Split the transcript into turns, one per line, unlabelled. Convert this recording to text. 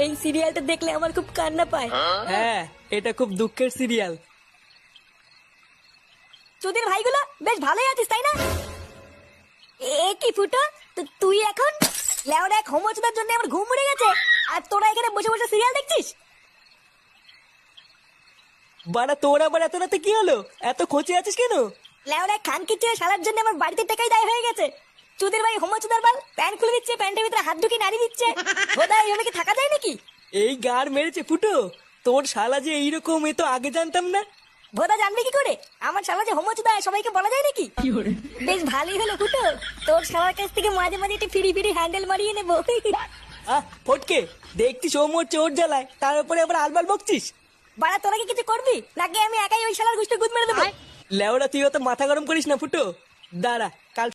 এই সিরিয়ালটা দেখলে আমার খুব কান্না পায়।
হ্যাঁ, এটা খুব দুঃখের সিরিয়াল।
তোদের ভাইগুলো বেশ ভালোই আছিস তাই না? এ কি ফুটো, তুই এখন লেওরা এক হোমোচোদার জন্য আমার ঘুম উড়ে গেছে, আর তোরা এখানে বসে বসে সিরিয়াল দেখছিস?
বাড়া তোর আবার এত রাতে কি হলো? এত খোঁচে আছিস কেন?
লেওরা খানকির ছেলে শালার জন্য আমার বাড়িতে টাকাই দায় হয়ে গেছে। তোদের ভাই হোমোচোদার বাল প্যান্ট খুলে দিচ্ছে, প্যান্টের ভিতরে হাত ঢুকিয়ে নাড়ি দিচ্ছে। খোদা, এইভাবে কি থাকা যায় নাকি?
এই গার মেরেছে ফুটো, তোর শালা যে এইরকম, এ তো আগে জানতাম না।
ভোদা জানবে কি করে আমার শালা যে হোমোচোদা সবাইকে বলা যায় নাকি? বেশ ভালোই হলো ফুটো, তোর শালার কাছ থেকে মাঝে মাঝে একটু ফিরি ফিরি হ্যান্ডেল মারিয়ে নেবো।
ফটকে, দেখছিস ও মরছে ওর জ্বালায়, তার উপরে আবার আলবাল বকছিস।
বাড়া, তোরা কি কিছু করবি নাকি আমি একাই ওই শালার গুষ্টি গুদ মেরে দেবো?
লেওরা তুই অত মাথা গরম করিস না ফুটো, দাঁড়া কাল